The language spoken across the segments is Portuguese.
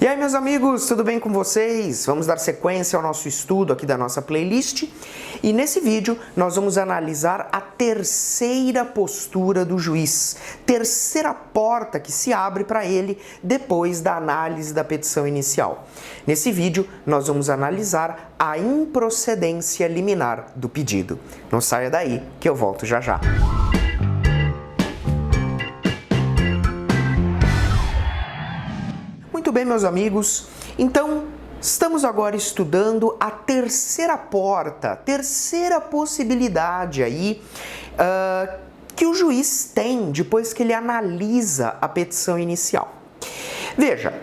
E aí, meus amigos, tudo bem com vocês? Vamos dar sequência ao nosso estudo aqui da nossa playlist. E nesse vídeo nós vamos analisar a terceira postura do juiz, terceira porta que se abre para ele depois da análise da petição inicial. Nesse vídeo nós vamos analisar a improcedência liminar do pedido. Não saia daí que eu volto já já. Muito bem, meus amigos, então estamos agora estudando a terceira porta, terceira possibilidade aí que o juiz tem depois que ele analisa a petição inicial. Veja,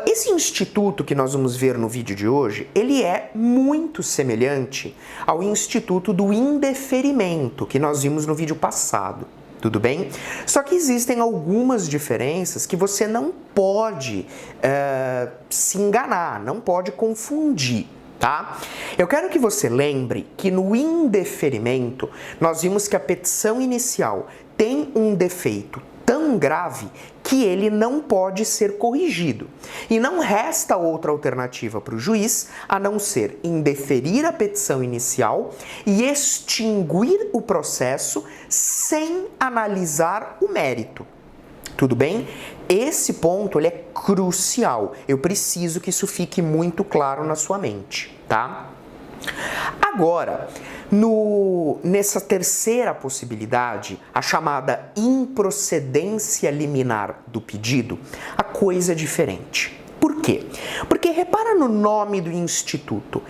esse instituto que nós vamos ver no vídeo de hoje, ele é muito semelhante ao instituto do indeferimento que nós vimos no vídeo passado. Tudo bem? Só que existem algumas diferenças que você não pode se enganar, não pode confundir, tá? Eu quero que você lembre que no indeferimento nós vimos que a petição inicial tem um defeito tão grave que ele não pode ser corrigido. E não resta outra alternativa para o juiz a não ser indeferir a petição inicial e extinguir o processo sem analisar o mérito. Tudo bem? Esse ponto ele é crucial. Eu preciso que isso fique muito claro na sua mente, tá? Agora, nessa terceira possibilidade, a chamada improcedência liminar do pedido, a coisa é diferente. Por quê? Porque repara no nome do instituto,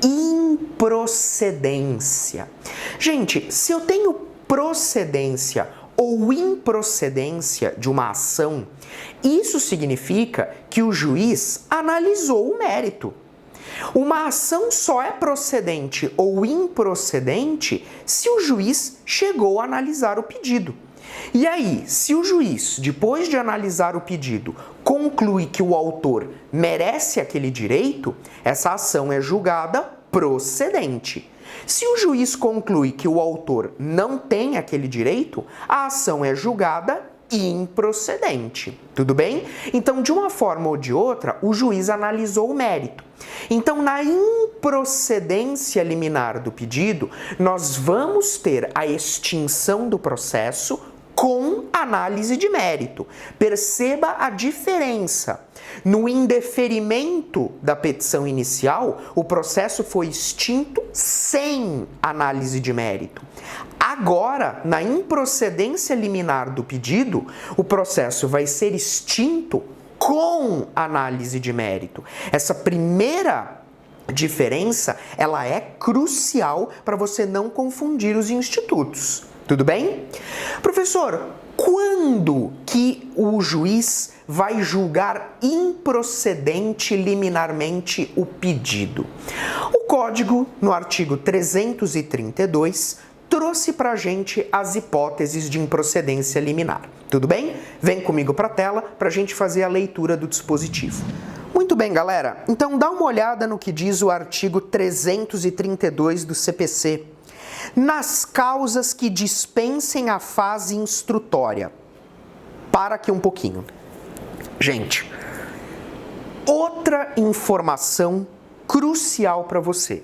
improcedência. Gente, se eu tenho procedência ou improcedência de uma ação, isso significa que o juiz analisou o mérito. Uma ação só é procedente ou improcedente se o juiz chegou a analisar o pedido. E aí, se o juiz, depois de analisar o pedido, conclui que o autor merece aquele direito, essa ação é julgada procedente. Se o juiz conclui que o autor não tem aquele direito, a ação é julgada improcedente. Tudo bem? Então, de uma forma ou de outra, o juiz analisou o mérito. Então, na improcedência liminar do pedido, nós vamos ter a extinção do processo com análise de mérito. Perceba a diferença. No indeferimento da petição inicial, o processo foi extinto sem análise de mérito. Agora, na improcedência liminar do pedido, o processo vai ser extinto com análise de mérito. Essa primeira diferença, ela é crucial para você não confundir os institutos. Tudo bem? Professor, quando que o juiz vai julgar improcedente liminarmente o pedido? O Código, no artigo 332, trouxe para a gente as hipóteses de improcedência liminar. Tudo bem? Vem comigo para a tela para a gente fazer a leitura do dispositivo. Muito bem, galera. Então dá uma olhada no que diz o artigo 332 do CPC. Nas causas que dispensem a fase instrutória. Para aqui um pouquinho. Gente, outra informação crucial para você.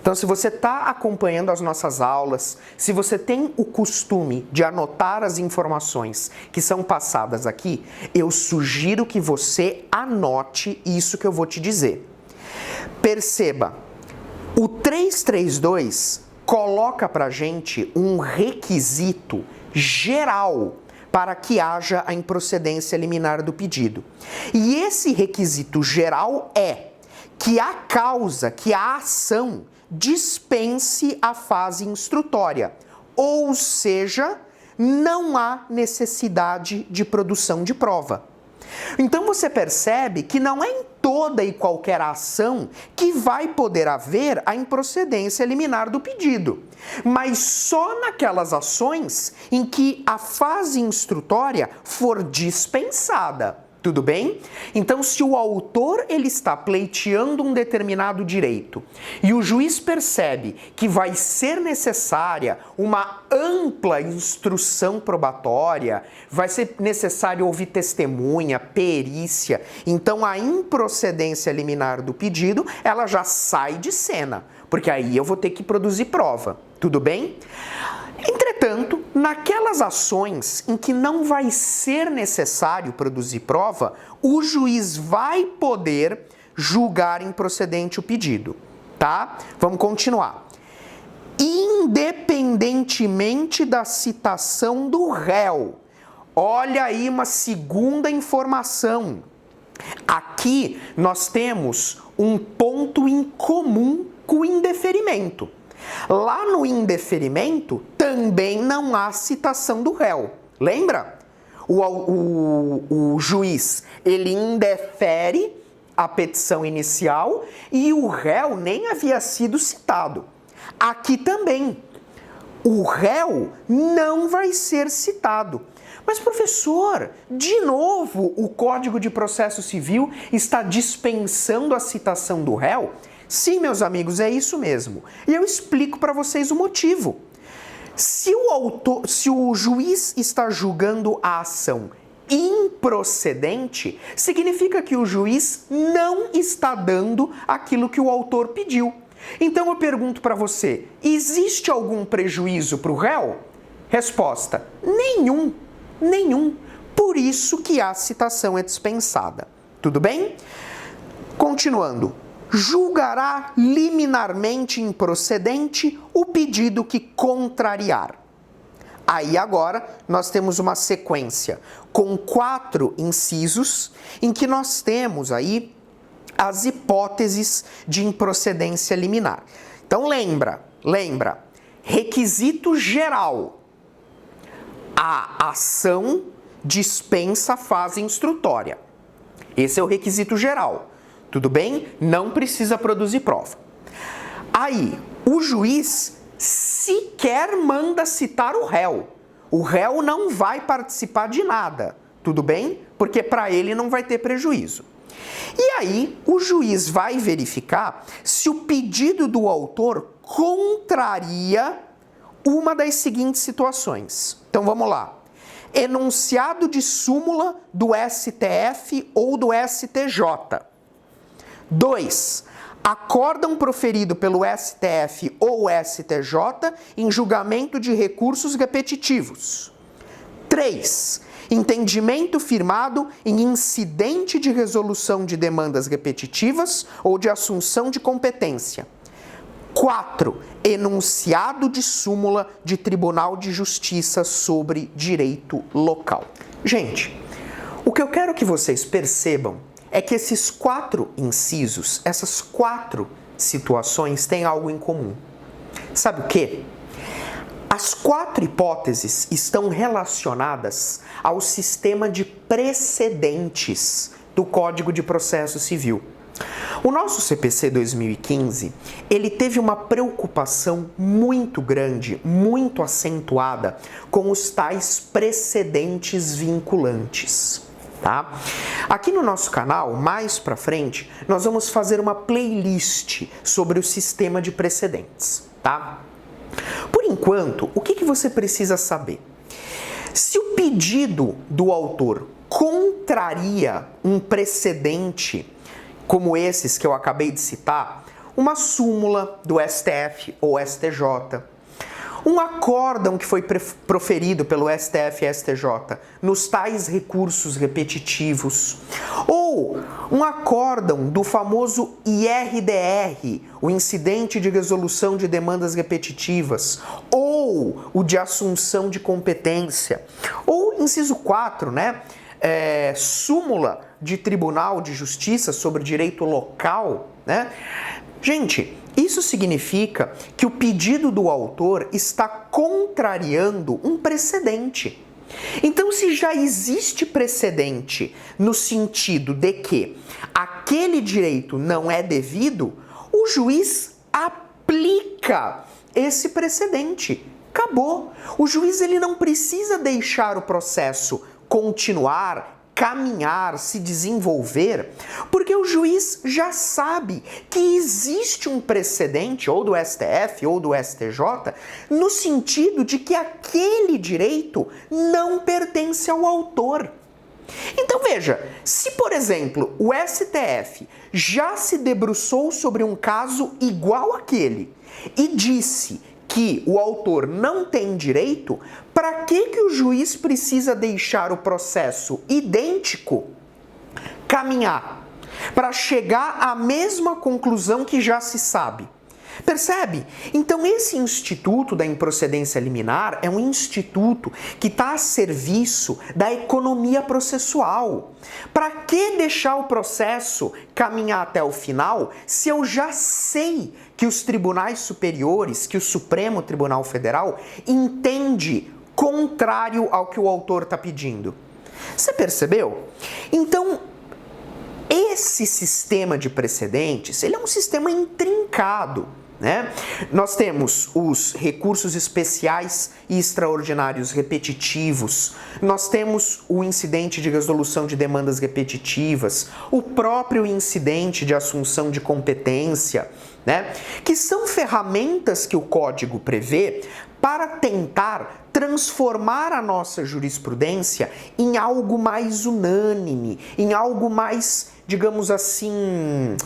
Então, se você está acompanhando as nossas aulas, se você tem o costume de anotar as informações que são passadas aqui, eu sugiro que você anote isso que eu vou te dizer. Perceba, o 332 coloca para a gente um requisito geral para que haja a improcedência liminar do pedido. E esse requisito geral é que a causa, que a ação dispense a fase instrutória, ou seja, não há necessidade de produção de prova. Então você percebe que não é em toda e qualquer ação que vai poder haver a improcedência liminar do pedido, mas só naquelas ações em que a fase instrutória for dispensada. Tudo bem? Então, se o autor ele está pleiteando um determinado direito e o juiz percebe que vai ser necessária uma ampla instrução probatória, vai ser necessário ouvir testemunha, perícia, então a improcedência liminar do pedido, ela já sai de cena, porque aí eu vou ter que produzir prova. Tudo bem? Entretanto, naquelas ações em que não vai ser necessário produzir prova, o juiz vai poder julgar improcedente o pedido, tá? Vamos continuar. Independentemente da citação do réu. Olha aí uma segunda informação. Aqui nós temos um ponto em comum com o indeferimento. Lá no indeferimento, também não há citação do réu. Lembra? O juiz, ele indefere a petição inicial e o réu nem havia sido citado. Aqui também, o réu não vai ser citado. Mas, professor, de novo, o Código de Processo Civil está dispensando a citação do réu? Sim, meus amigos, é isso mesmo. E eu explico para vocês o motivo. Se o juiz está julgando a ação improcedente, significa que o juiz não está dando aquilo que o autor pediu. Então eu pergunto para você, existe algum prejuízo para o réu? Resposta, nenhum. Nenhum. Por isso que a citação é dispensada. Tudo bem? Continuando. Julgará liminarmente improcedente o pedido que contrariar. Aí agora nós temos uma sequência com 4 incisos em que nós temos aí as hipóteses de improcedência liminar. Então lembra, requisito geral, a ação dispensa a fase instrutória. Esse é o requisito geral. Tudo bem? Não precisa produzir prova. Aí, o juiz sequer manda citar o réu. O réu não vai participar de nada. Tudo bem? Porque para ele não vai ter prejuízo. E aí, o juiz vai verificar se o pedido do autor contraria uma das seguintes situações. Então, vamos lá. Enunciado de súmula do STF ou do STJ. 2. Acórdão proferido pelo STF ou STJ em julgamento de recursos repetitivos. 3. Entendimento firmado em incidente de resolução de demandas repetitivas ou de assunção de competência. 4. Enunciado de súmula de Tribunal de Justiça sobre direito local. Gente, o que eu quero que vocês percebam é que esses 4 incisos, essas 4 situações têm algo em comum. Sabe o quê? As 4 hipóteses estão relacionadas ao sistema de precedentes do Código de Processo Civil. O nosso CPC 2015, ele teve uma preocupação muito grande, muito acentuada com os tais precedentes vinculantes. Tá? Aqui no nosso canal, mais pra frente, nós vamos fazer uma playlist sobre o sistema de precedentes, tá? Por enquanto, o que você precisa saber? Se o pedido do autor contraria um precedente, como esses que eu acabei de citar, uma súmula do STF ou STJ, um acórdão que foi proferido pelo STF e STJ nos tais recursos repetitivos, ou um acórdão do famoso IRDR, o incidente de resolução de demandas repetitivas, ou o de assunção de competência, ou inciso 4, né? Súmula de Tribunal de Justiça sobre direito local, né? Gente, isso significa que o pedido do autor está contrariando um precedente. Então, se já existe precedente no sentido de que aquele direito não é devido, o juiz aplica esse precedente. Acabou. O juiz ele não precisa deixar o processo continuar, caminhar, se desenvolver, porque o juiz já sabe que existe um precedente, ou do STF ou do STJ, no sentido de que aquele direito não pertence ao autor. Então veja, se por exemplo o STF já se debruçou sobre um caso igual àquele e disse que o autor não tem direito, para que o juiz precisa deixar o processo idêntico caminhar para chegar à mesma conclusão que já se sabe? Percebe? Então esse instituto da improcedência liminar é um instituto que está a serviço da economia processual. Para que deixar o processo caminhar até o final se eu já sei que os tribunais superiores, que o Supremo Tribunal Federal entende contrário ao que o autor está pedindo? Você percebeu? Então, esse sistema de precedentes, ele é um sistema intrincado, né? Nós temos os recursos especiais e extraordinários repetitivos, nós temos o incidente de resolução de demandas repetitivas, o próprio incidente de assunção de competência, né? Que são ferramentas que o Código prevê para tentar transformar a nossa jurisprudência em algo mais unânime, em algo mais, digamos assim,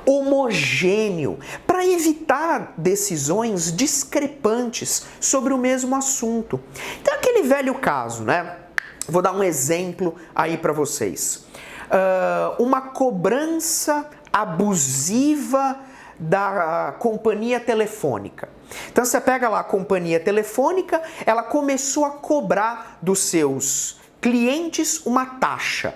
homogêneo, para evitar decisões discrepantes sobre o mesmo assunto. Então, aquele velho caso, né? Vou dar um exemplo aí para vocês. Uma cobrança abusiva da companhia telefônica. Então você pega lá a companhia telefônica, ela começou a cobrar dos seus clientes uma taxa.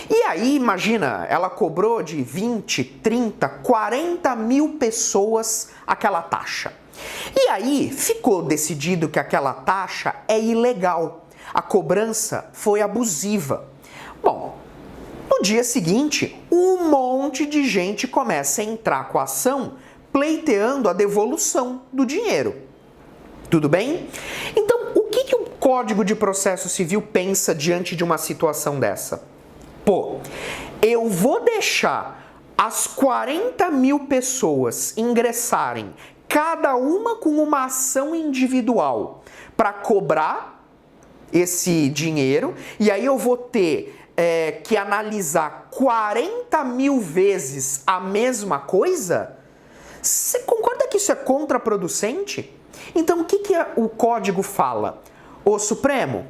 E aí, imagina, ela cobrou de 20, 30, 40 mil pessoas aquela taxa. E aí ficou decidido que aquela taxa é ilegal. A cobrança foi abusiva. Bom, no dia seguinte, um monte de gente começa a entrar com a ação pleiteando a devolução do dinheiro. Tudo bem? Então, o que o Código de Processo Civil pensa diante de uma situação dessa? Pô, eu vou deixar as 40 mil pessoas ingressarem, cada uma com uma ação individual, para cobrar esse dinheiro, e aí eu vou ter que analisar 40 mil vezes a mesma coisa? Você concorda que isso é contraproducente? Então, o que o Código fala? O Supremo,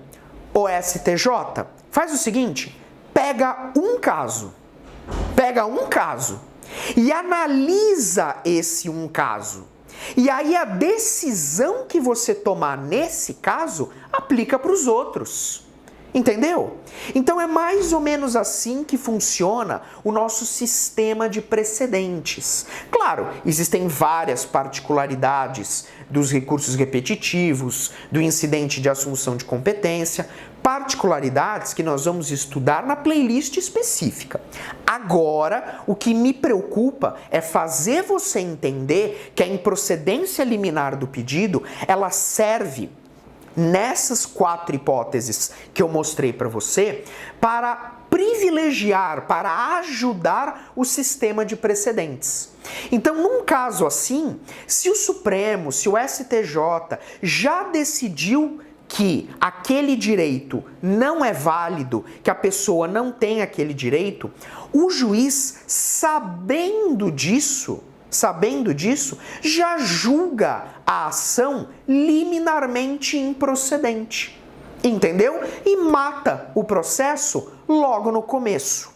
o STJ, faz o seguinte, pega um caso e analisa esse um caso. E aí a decisão que você tomar nesse caso aplica para os outros. Entendeu? Então é mais ou menos assim que funciona o nosso sistema de precedentes. Claro, existem várias particularidades dos recursos repetitivos, do incidente de assunção de competência, particularidades que nós vamos estudar na playlist específica. Agora, o que me preocupa é fazer você entender que a improcedência liminar do pedido, ela serve nessas 4 hipóteses que eu mostrei para você, para privilegiar, para ajudar o sistema de precedentes. Então, num caso assim, se o Supremo, se o STJ já decidiu que aquele direito não é válido, que a pessoa não tem aquele direito, o juiz, sabendo disso, já julga a ação liminarmente improcedente. Entendeu? E mata o processo logo no começo.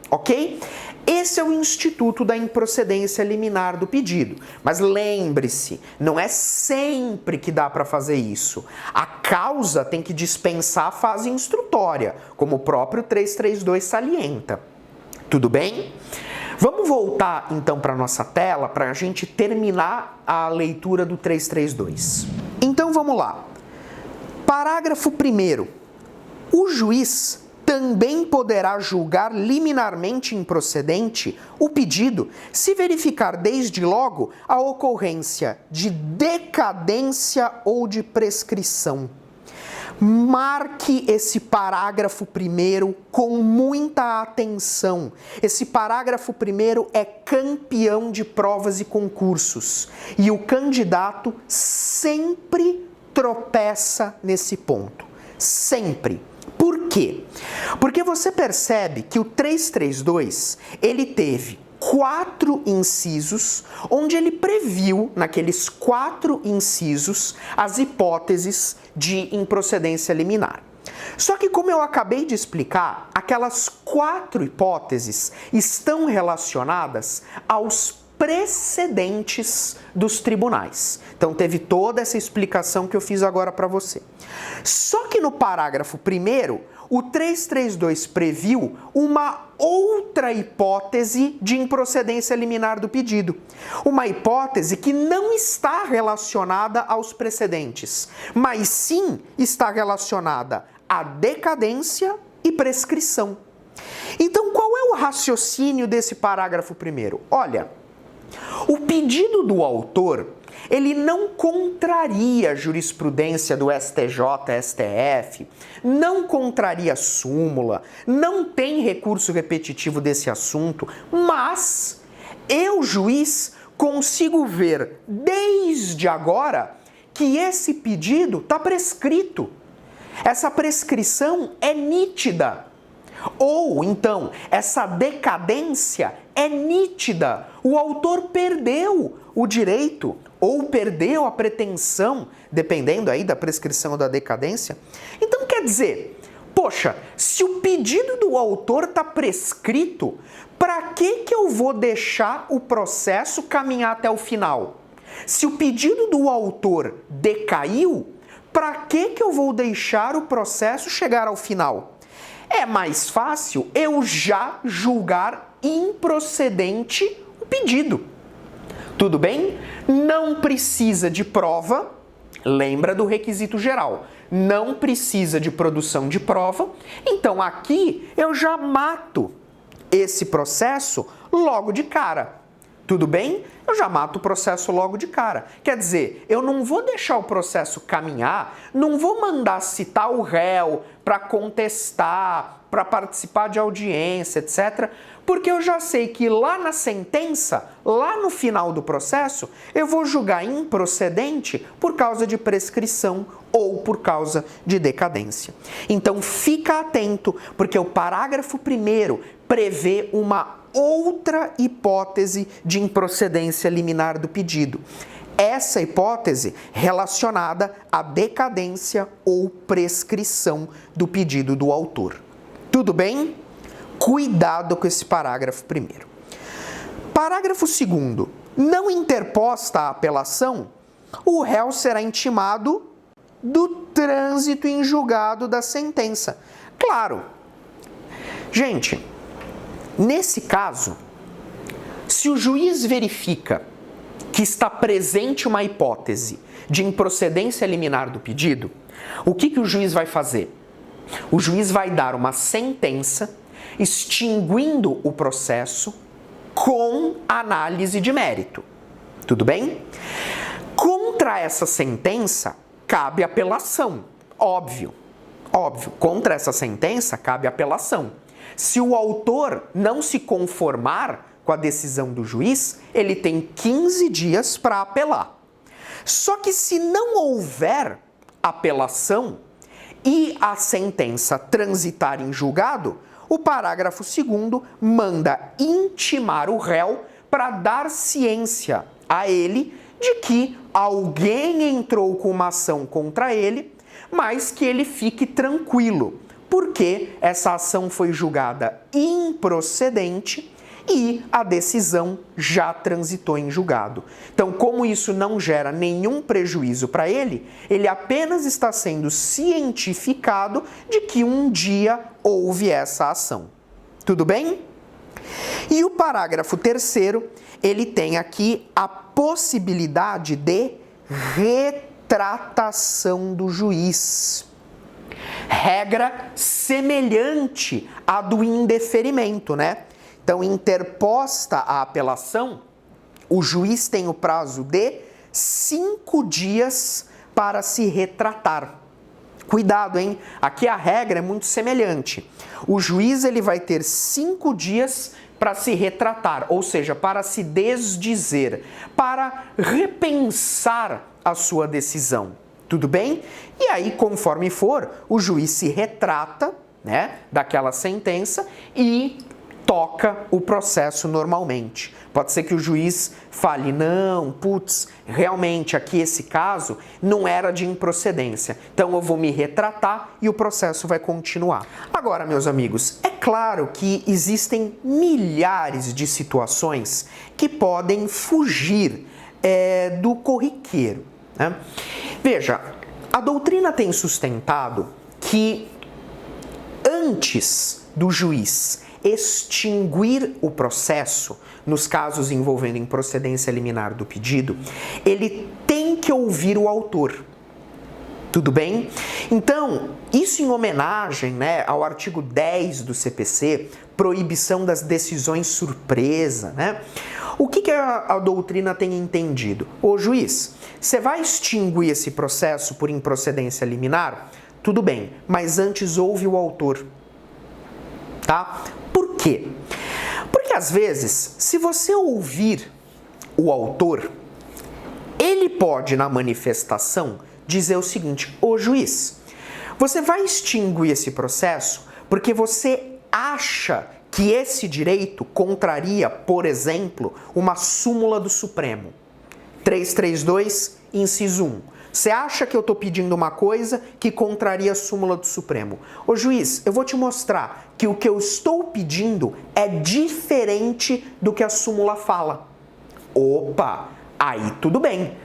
Ok? Esse é o instituto da improcedência liminar do pedido. Mas lembre-se, não é sempre que dá para fazer isso. A causa tem que dispensar a fase instrutória, como o próprio 332 salienta. Tudo bem? Vamos voltar então para a nossa tela para a gente terminar a leitura do 332. Então vamos lá. Parágrafo 1º. O juiz também poderá julgar liminarmente improcedente o pedido se verificar desde logo a ocorrência de decadência ou de prescrição. Marque esse parágrafo primeiro com muita atenção. Esse parágrafo primeiro é campeão de provas e concursos. E o candidato sempre tropeça nesse ponto. Sempre. Por quê? Porque você percebe que o 332, ele teve 4 incisos, onde ele previu, naqueles 4 incisos, as hipóteses de improcedência liminar. Só que, como eu acabei de explicar, aquelas 4 hipóteses estão relacionadas aos precedentes dos tribunais. Então, teve toda essa explicação que eu fiz agora para você. Só que no parágrafo 1º, o 332 previu uma outra hipótese de improcedência liminar do pedido. Uma hipótese que não está relacionada aos precedentes, mas sim está relacionada à decadência e prescrição. Então, qual é o raciocínio desse parágrafo 1º? Olha, o pedido do autor, ele não contraria a jurisprudência do STJ, STF, não contraria a súmula, não tem recurso repetitivo desse assunto, mas eu, juiz, consigo ver desde agora que esse pedido está prescrito. Essa prescrição é nítida. Ou, então, essa decadência é nítida. O autor perdeu o direito ou perdeu a pretensão, dependendo aí da prescrição ou da decadência. Então, quer dizer, poxa, se o pedido do autor está prescrito, para que eu vou deixar o processo caminhar até o final? Se o pedido do autor decaiu, para que eu vou deixar o processo chegar ao final? É mais fácil eu já julgar improcedente o pedido. Tudo bem? Não precisa de prova, lembra do requisito geral. Não precisa de produção de prova, então aqui eu já mato esse processo logo de cara. Tudo bem? Eu já mato o processo logo de cara. Quer dizer, eu não vou deixar o processo caminhar, não vou mandar citar o réu para contestar, para participar de audiência, etc., porque eu já sei que lá na sentença, lá no final do processo, eu vou julgar improcedente por causa de prescrição ou por causa de decadência. Então fica atento, porque o parágrafo 1º prevê uma outra hipótese de improcedência liminar do pedido. Essa hipótese relacionada à decadência ou prescrição do pedido do autor. Tudo bem? Cuidado com esse parágrafo 1º. Parágrafo 2º. Não interposta a apelação, o réu será intimado do trânsito em julgado da sentença. Claro. Gente, nesse caso, se o juiz verifica que está presente uma hipótese de improcedência liminar do pedido, o que o juiz vai fazer? O juiz vai dar uma sentença extinguindo o processo com análise de mérito. Tudo bem? Contra essa sentença, cabe apelação. Óbvio. Contra essa sentença, cabe apelação. Se o autor não se conformar com a decisão do juiz, ele tem 15 dias para apelar. Só que se não houver apelação e a sentença transitar em julgado, o parágrafo 2º manda intimar o réu para dar ciência a ele de que alguém entrou com uma ação contra ele, mas que ele fique tranquilo, porque essa ação foi julgada improcedente e a decisão já transitou em julgado. Então, como isso não gera nenhum prejuízo para ele, ele apenas está sendo cientificado de que um dia houve essa ação. Tudo bem? E o parágrafo 3º, ele tem aqui a possibilidade de retratação do juiz. Regra semelhante à do indeferimento, né? Então, interposta a apelação, o juiz tem o prazo de 5 dias para se retratar. Cuidado, hein? Aqui a regra é muito semelhante. O juiz ele vai ter 5 dias para se retratar, ou seja, para se desdizer, para repensar a sua decisão. Tudo bem? E aí, conforme for, o juiz se retrata, né, daquela sentença e toca o processo normalmente. Pode ser que o juiz fale, não, putz, realmente aqui esse caso não era de improcedência, então eu vou me retratar e o processo vai continuar. Agora, meus amigos, é claro que existem milhares de situações que podem fugir do corriqueiro, né? Veja, a doutrina tem sustentado que antes do juiz extinguir o processo, nos casos envolvendo improcedência liminar do pedido, ele tem que ouvir o autor. Tudo bem? Então, isso em homenagem, né, ao artigo 10 do CPC, proibição das decisões surpresa, né? O que a doutrina tem entendido? Ô juiz, você vai extinguir esse processo por improcedência liminar? Tudo bem, mas antes ouve o autor. Tá? Por quê? Porque às vezes, se você ouvir o autor, ele pode, na manifestação, dizer o seguinte: ô juiz, você vai extinguir esse processo porque você acha que esse direito contraria, por exemplo, uma súmula do Supremo. 332, inciso 1. Você acha que eu estou pedindo uma coisa que contraria a súmula do Supremo? Ô juiz, eu vou te mostrar que o que eu estou pedindo é diferente do que a súmula fala. Opa, aí tudo bem.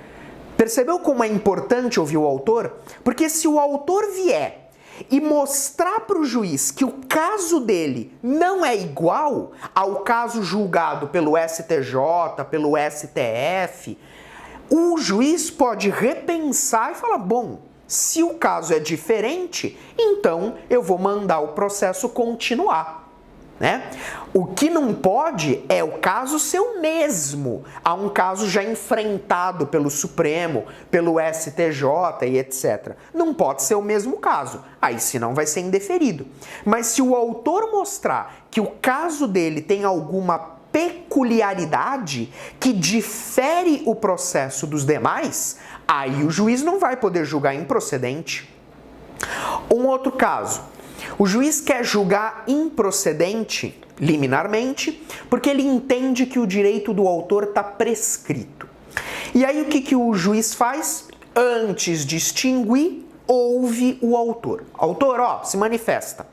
Percebeu como é importante ouvir o autor? Porque se o autor vier e mostrar para o juiz que o caso dele não é igual ao caso julgado pelo STJ, pelo STF, o juiz pode repensar e falar, bom, se o caso é diferente, então eu vou mandar o processo continuar, né? O que não pode é o caso ser o mesmo, há um caso já enfrentado pelo Supremo, pelo STJ e etc. Não pode ser o mesmo caso, aí senão vai ser indeferido. Mas se o autor mostrar que o caso dele tem alguma peculiaridade que difere o processo dos demais, aí o juiz não vai poder julgar improcedente. Um outro caso, o juiz quer julgar improcedente liminarmente porque ele entende que o direito do autor está prescrito. E aí o que o juiz faz? Antes de extinguir, ouve o autor. Autor, ó, se manifesta.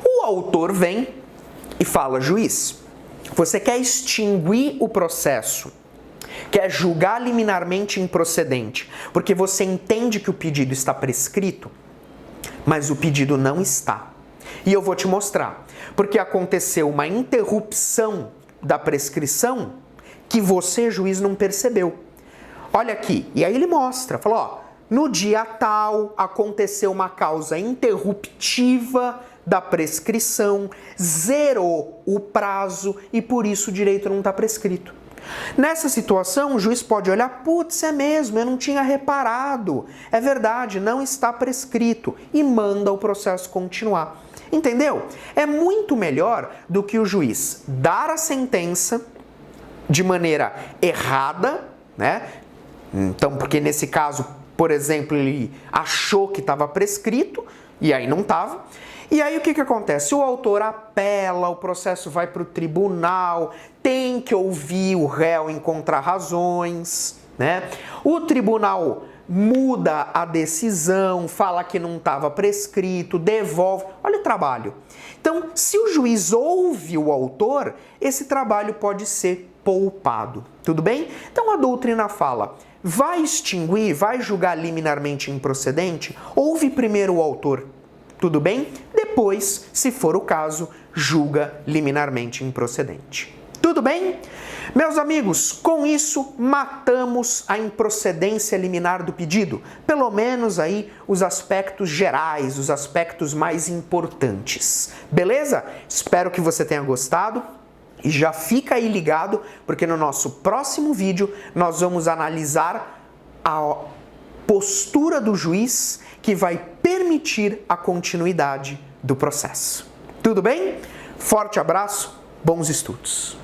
O autor vem e fala, juiz, você quer extinguir o processo, quer julgar liminarmente improcedente, porque você entende que o pedido está prescrito, mas o pedido não está. E eu vou te mostrar, porque aconteceu uma interrupção da prescrição que você, juiz, não percebeu. Olha aqui, e aí ele mostra, falou, ó, no dia tal aconteceu uma causa interruptiva da prescrição, zerou o prazo e por isso o direito não está prescrito. Nessa situação, o juiz pode olhar, putz, é mesmo, eu não tinha reparado, é verdade, não está prescrito e manda o processo continuar. Entendeu? É muito melhor do que o juiz dar a sentença de maneira errada, né? Então, porque nesse caso, por exemplo, ele achou que estava prescrito e aí não estava. E aí o que acontece? O autor apela, o processo vai para o tribunal, tem que ouvir o réu em contrarrazões, né? O tribunal muda a decisão, fala que não estava prescrito, devolve. Olha o trabalho. Então, se o juiz ouve o autor, esse trabalho pode ser poupado. Tudo bem? Então a doutrina fala, vai extinguir, vai julgar liminarmente improcedente, ouve primeiro o autor. Tudo bem? Depois, se for o caso, julga liminarmente improcedente. Tudo bem? Meus amigos, com isso matamos a improcedência liminar do pedido, pelo menos aí os aspectos gerais, os aspectos mais importantes. Beleza? Espero que você tenha gostado e já fica aí ligado, porque no nosso próximo vídeo nós vamos analisar postura do juiz que vai permitir a continuidade do processo. Tudo bem? Forte abraço, bons estudos!